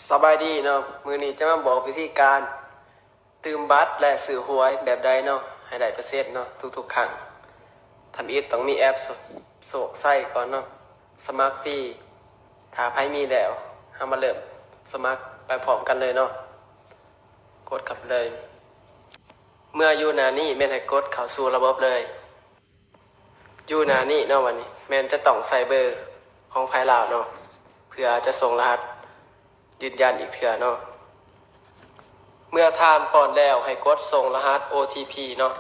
สบายดีเนาะมือนี้จะมาบอกวิธีการตืมบัตรและซื้อหวยแบบใดเนาะให้ได้เปอร์เซ็นต์เนาะทุกๆครั้งทำอีกต้องมีแอปโศกไส้ก่อนเนาะสมัครฟรีถ้าไพ่มีแล้วเอามาเริ่มสมัครไปพร้อมกันเลยเนาะกดเข้าไปเลยเมื่ออยู่หน้านี้แม่นให้กดเข้าสู่ระบบเลยอยู่หน้านี้เนาะวันนี้แม่นจะต้องใส่เบอร์ของไพ่ลาวเนาะเพื่อจะส่งรหัสยืนยันอีกเถื่อเนาะเมื่อทานก่อนแล้วให้กดส่งรหัส OTP เนาะ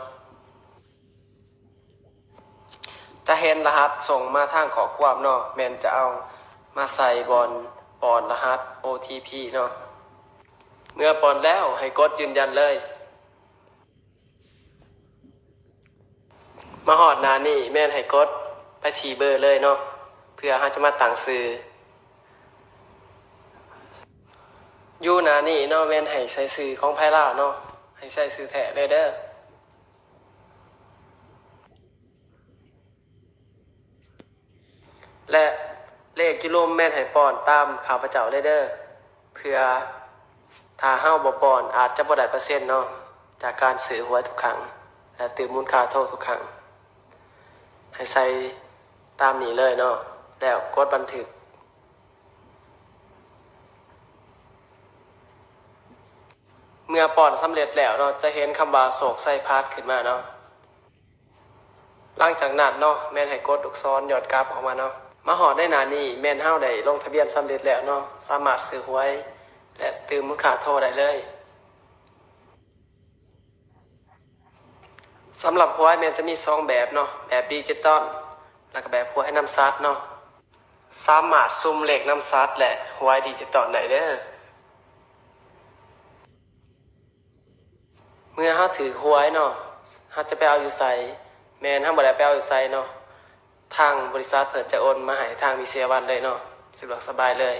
ถ้าเห็นรหัสส่งมาทางขอความเนาะแม่นจะเอามาใส่บนปอนรหัส OTP เนาะเมื่อปอนแล้วให้กดยืนยันเลยมาหอดหน้านี่แม่นให้กดไปฉีเบอร์เลยเนาะเพื่อเขาจะมาตั้งซื้ออยู่หน้านี่เนาะแม่นให้ใส่ซื้อของไพ่ลาวเนาะให้ใส่ซื้อแท้เลยเด้อและเลขกิโลแม่นให้ป้อนตามข้าพเจ้าเลยเด้อเพื่อถ้าเฮาบ่ป้อนอาจจะบ่ได้เปอร์เซ็นต์เนาะจากการซื้อหวยทุกครั้งและตื่นมูลค่าโทษทุกครั้งให้ใส่ตามนี้เลยเนาะแล้วกดบันทึกเมื่อป้อนสำเร็จแล้วเนาะจะเห็นคำว่าโศกไส้พาดขึ้นมาเนาะหลังจากนั้นเนาะแม่นให้กดลูกศรหยอดกราฟออกมาเนาะมาหอดได้นานนี้แม่นเฮาได้ลงทะเบียนสำเร็จแล้วเนาะสามารถซื้อหวยและตื่มมูลค่าโทษได้เลยสำหรับหวยแม่นจะมี2แบบเนาะแบบดิจิตอลแล้วก็แบบหวยนำซัดเนาะสามารถซุ่มเลขนำซัดและหวยดิจิตอลได้เด้อเมื่อเฮาถือหวยเนาะเฮาจะไปเอาอยู่ไสแม่นเฮาบ่ได้ไปเอาอยู่ไสเนาะทางบริษัทเพิ่นจะโอนมาให้ทางวิเศษวันเลยเนาะสะดวกสบายเลย